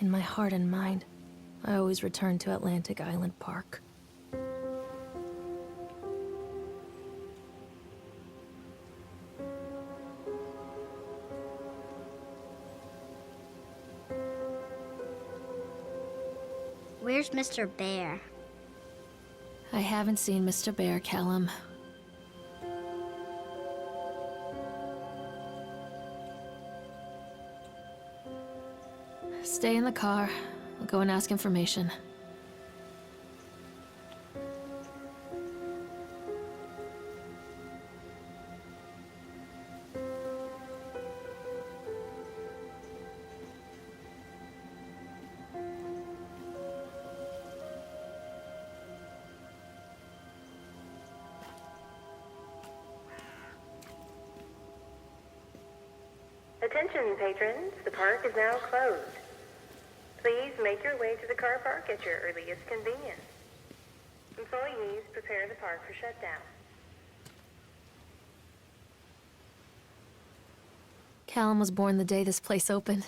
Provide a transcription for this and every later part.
In my heart and mind, I always return to Atlantic Island Park. Where's Mr. Bear? I haven't seen Mr. Bear, Callum. Stay in the car. I'll go and ask information. Attention, patrons. The park is now closed. Please make your way to the car park at your earliest convenience. Employees prepare the park for shutdown. Callum was born the day this place opened.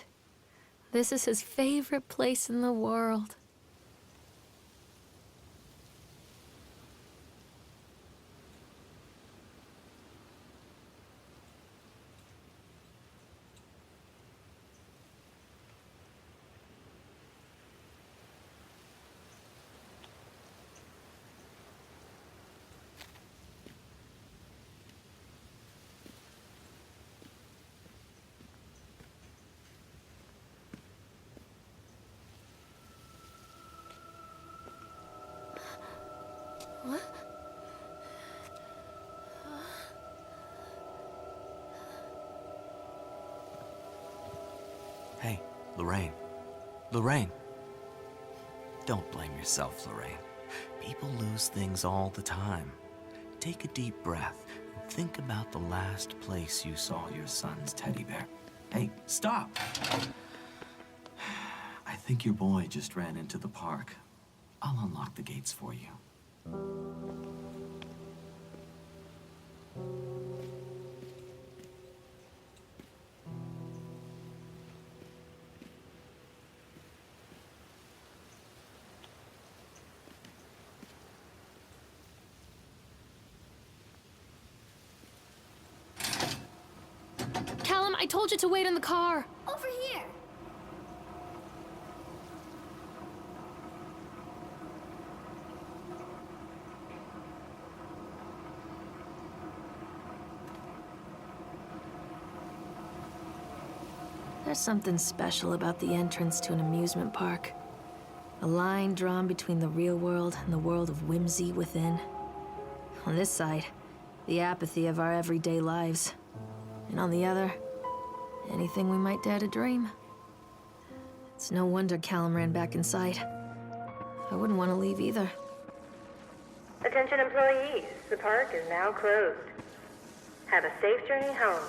This is his favorite place in the world. What? Hey, Lorraine. Lorraine. Don't blame yourself, Lorraine. People lose things all the time. Take a deep breath and think about the last place you saw your son's teddy bear. Hey, stop! I think your boy just ran into the park. I'll unlock the gates for you. Callum, I told you to wait in the car. Over here. There's something special about the entrance to an amusement park. A line drawn between the real world and the world of whimsy within. On this side, the apathy of our everyday lives. And on the other, anything we might dare to dream. It's no wonder Callum ran back inside. I wouldn't want to leave either. Attention, employees. The park is now closed. Have a safe journey home.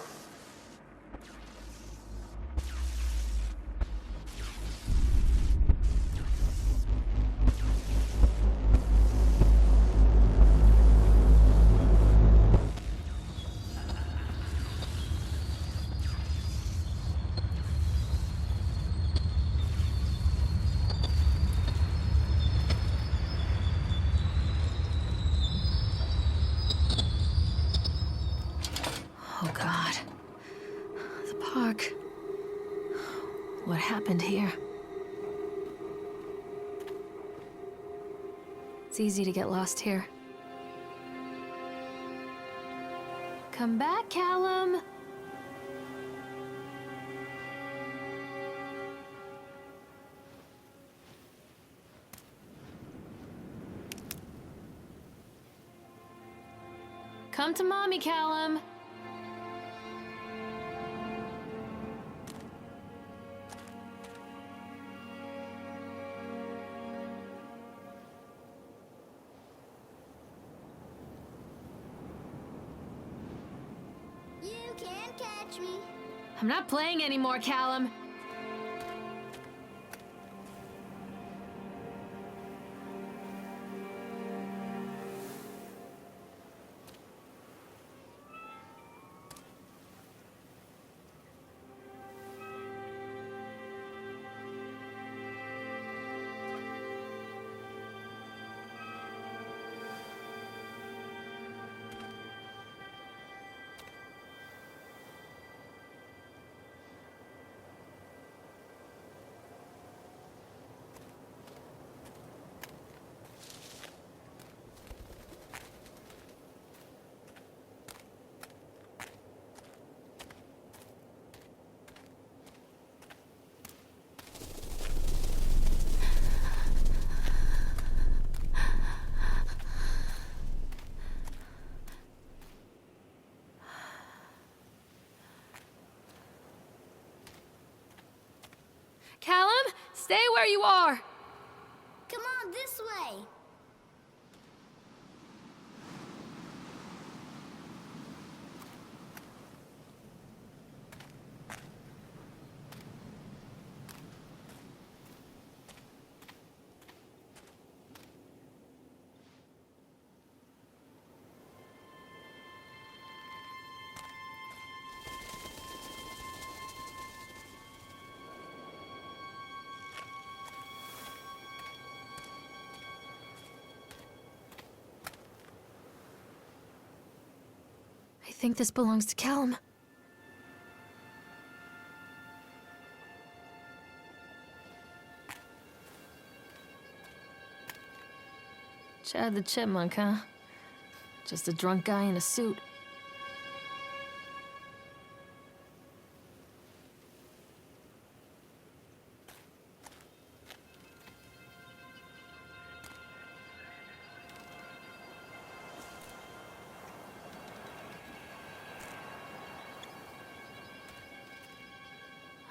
Oh God. The park. What happened here? It's easy to get lost here. Come back, Callum! Come to Mommy, Callum! You can't catch me. I'm not playing anymore, Callum. stay where you are! Come on, this way. I think this belongs to Callum. Chad the Chipmunk, huh? Just a drunk guy in a suit.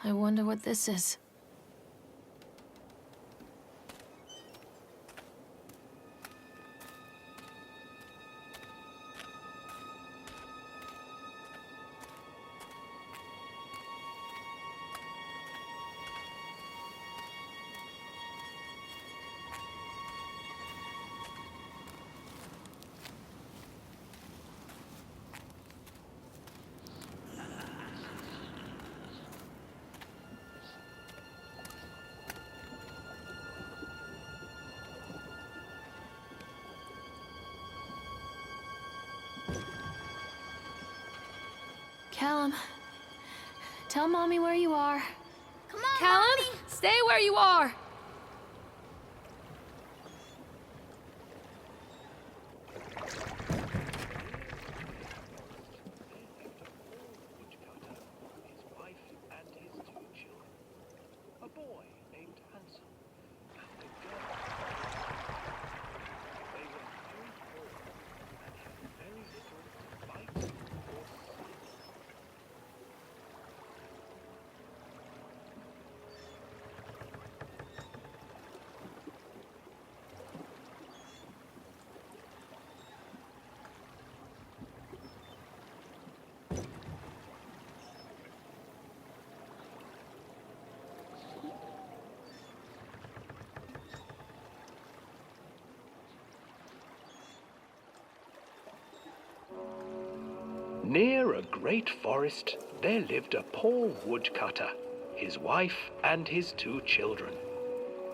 I wonder what this is. Callum, tell Mommy where you are. Come on, Callum, Mommy. stay where you are! His wife and his 2 children. A boy named Hansel and a girl. They were very poor and had very little to bite or suck. Near a great forest, there lived a poor woodcutter, his wife and his 2 children.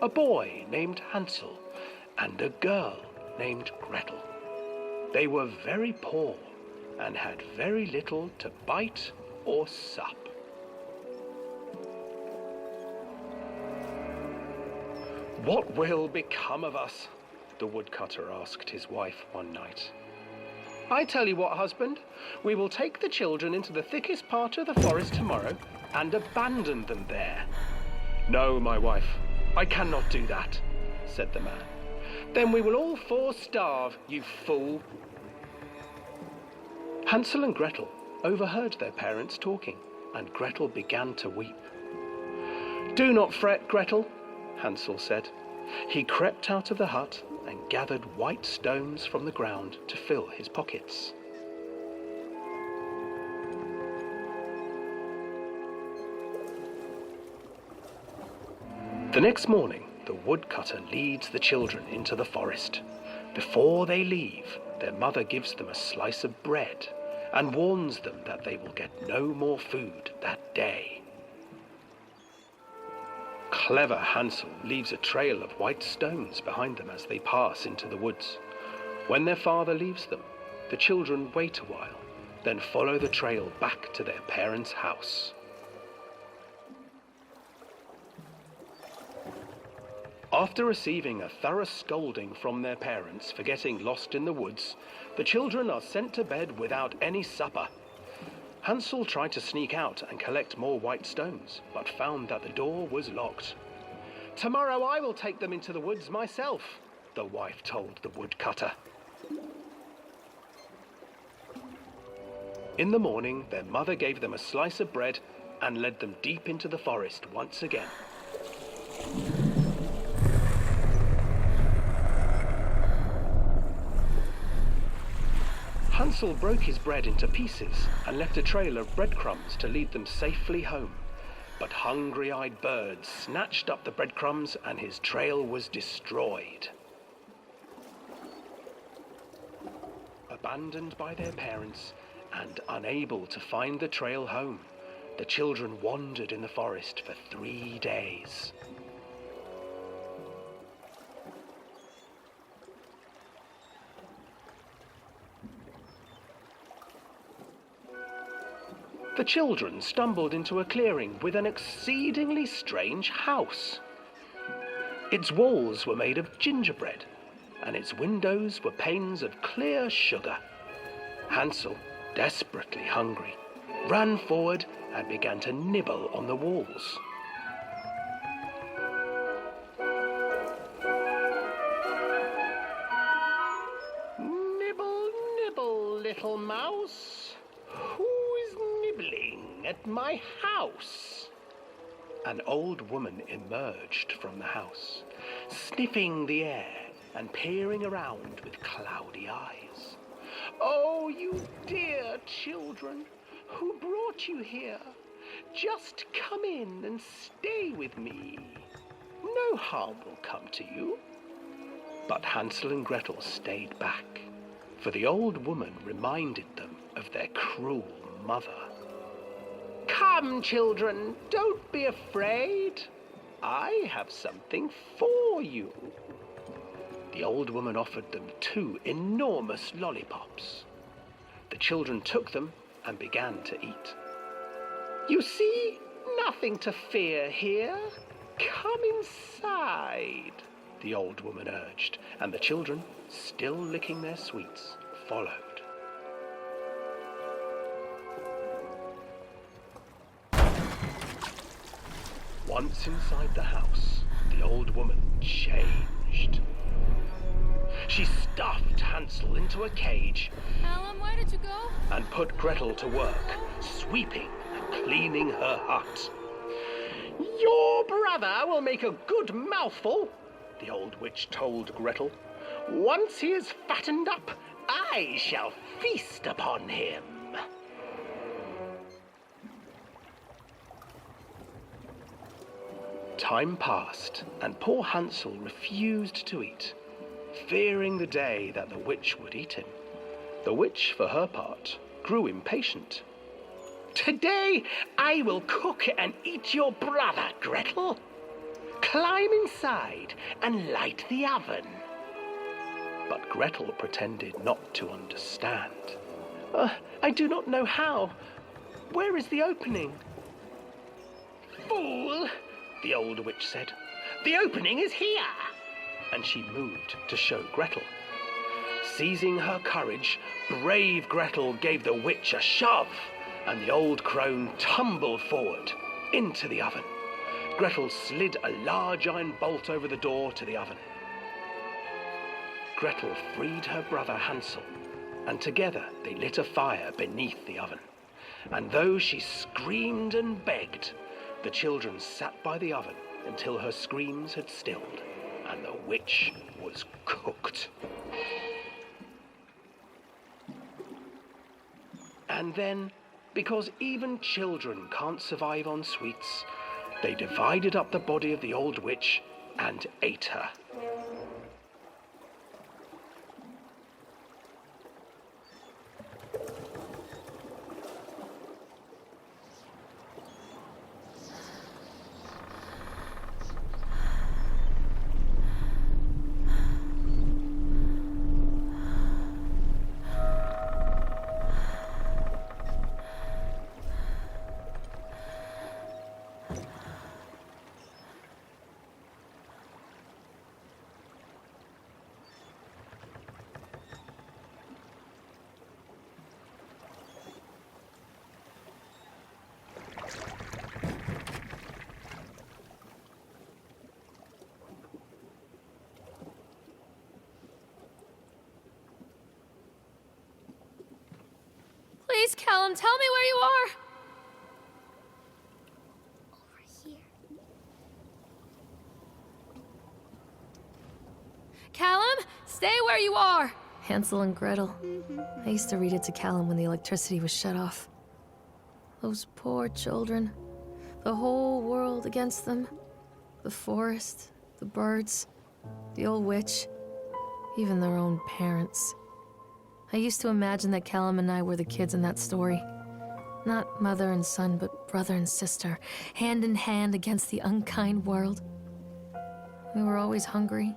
A boy named Hansel and a girl named Gretel. They were very poor and had very little to bite or sup. "What will become of us?" the woodcutter asked his wife one night. "I tell you what, husband, we will take the children into the thickest part of the forest tomorrow and abandon them there." "No, my wife, I cannot do that," said the man. "Then we will all 4 starve, you fool." Hansel and Gretel overheard their parents talking, and Gretel began to weep. "Do not fret, Gretel," Hansel said. He crept out of the hut and gathered white stones from the ground to fill his pockets. The next morning, the woodcutter leads the children into the forest. Before they leave, their mother gives them a slice of bread and warns them that they will get no more food that day. Clever Hansel leaves a trail of white stones behind them as they pass into the woods. When their father leaves them, the children wait a while, then follow the trail back to their parents' house. After receiving a thorough scolding from their parents for getting lost in the woods, the children are sent to bed without any supper. Hansel tried to sneak out and collect more white stones, but found that the door was locked. "Tomorrow I will take them into the woods myself," the wife told the woodcutter. In the morning, their mother gave them a slice of bread and led them deep into the forest once again. Hansel broke his bread into pieces and left a trail of breadcrumbs to lead them safely home. But hungry-eyed birds snatched up the breadcrumbs and his trail was destroyed. Abandoned by their parents and unable to find the trail home, the children wandered in the forest for 3 days. The children stumbled into a clearing with an exceedingly strange house. Its walls were made of gingerbread, and its windows were panes of clear sugar. Hansel, desperately hungry, ran forward and began to nibble on the walls. Nibble, nibble, little mouse. Who is nibbling at my house? An old woman emerged from the house, sniffing the air and peering around with cloudy eyes. Oh, you dear children, who brought you here? Just come in and stay with me. No harm will come to you. But Hansel and Gretel stayed back, for the old woman reminded them of their cruel mother. Come, children, don't be afraid. I have something for you. The old woman offered them 2 enormous lollipops. The children took them and began to eat. You see, nothing to fear here. Come inside, the old woman urged, and the children, still licking their sweets, followed. Once inside the house, the old woman changed. She stuffed Hansel into a cage Alan, where did you go? and put Gretel to work, sweeping and cleaning her hut. Your brother will make a good mouthful, the old witch told Gretel. Once he is fattened up, I shall feast upon him. Time passed, and poor Hansel refused to eat, fearing the day that the witch would eat him. The witch, for her part, grew impatient. Today I will cook and eat your brother, Gretel. Climb inside and light the oven. But Gretel pretended not to understand. I do not know how. Where is the opening? Fool, the old witch said. The opening is here. And she moved to show Gretel. Seizing her courage, brave Gretel gave the witch a shove, and the old crone tumbled forward into the oven. Gretel slid a large iron bolt over the door to the oven. Gretel freed her brother Hansel, and together they lit a fire beneath the oven. And though she screamed and begged, the children sat by the oven until her screams had stilled, and the witch was cooked. And then, because even children can't survive on sweets, they divided up the body of the old witch and ate her. Please, Callum, tell me where you are. Over here. Callum, stay where you are. Hansel and Gretel. I used to read it to Callum when the electricity was shut off. Those poor children. The whole world against them. The forest, the birds, the old witch, even their own parents. I used to imagine that Callum and I were the kids in that story. Not mother and son, but brother and sister, hand in hand against the unkind world. We were always hungry,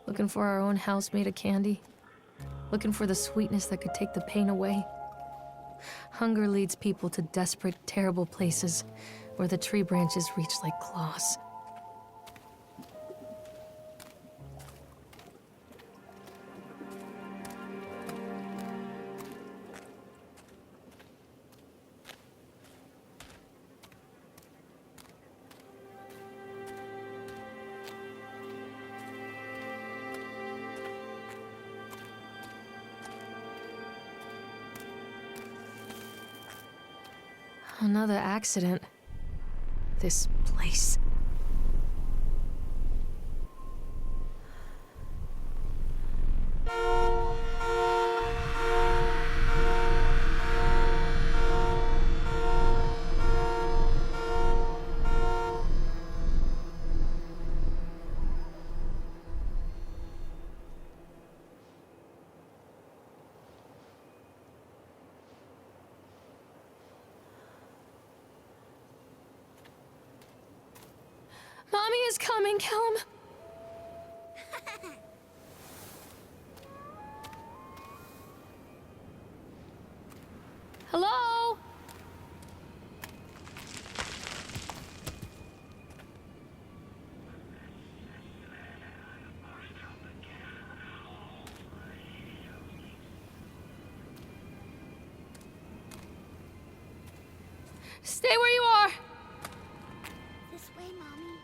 looking for our own house made of candy, looking for the sweetness that could take the pain away. Hunger leads people to desperate, terrible places where the tree branches reach like claws. Another accident. This place. Mommy is coming, Callum. Hello? Stay where you are. This way, Mommy.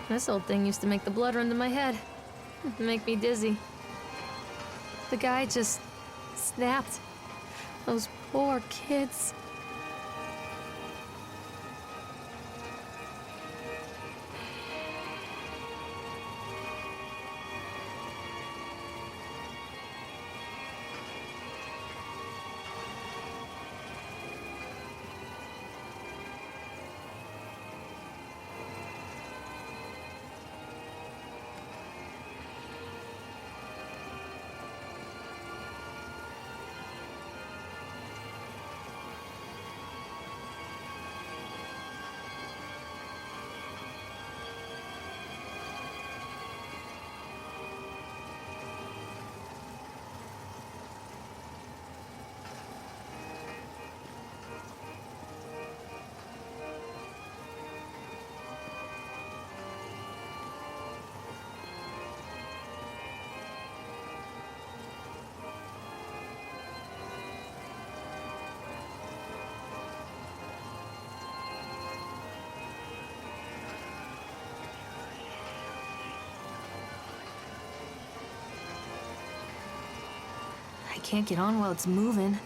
This old thing used to make the blood run to my head. Make me dizzy. The guy just snapped. Those poor kids. I can't get on while it's moving.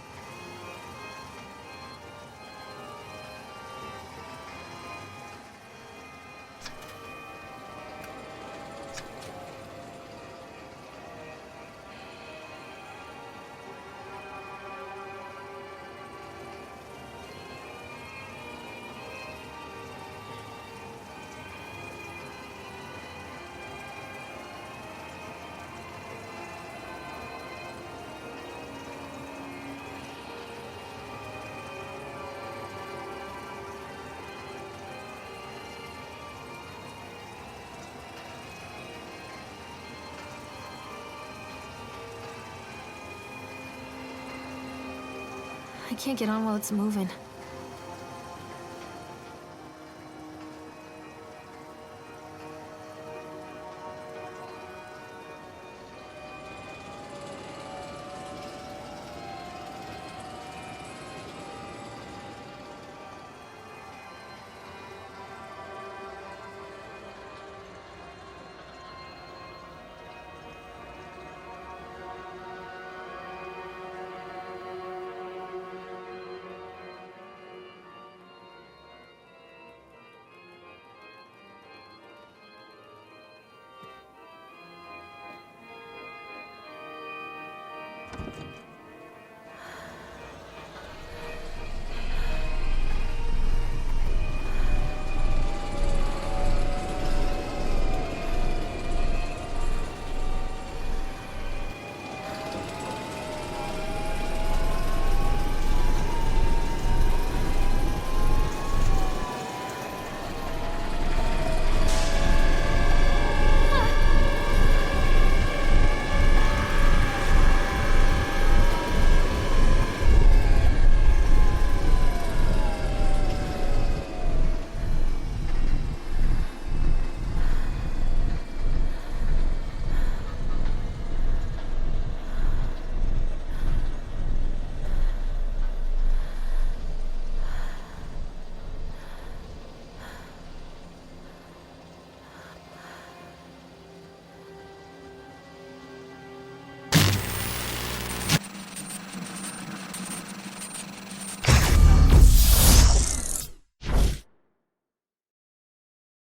can't get on while it's moving.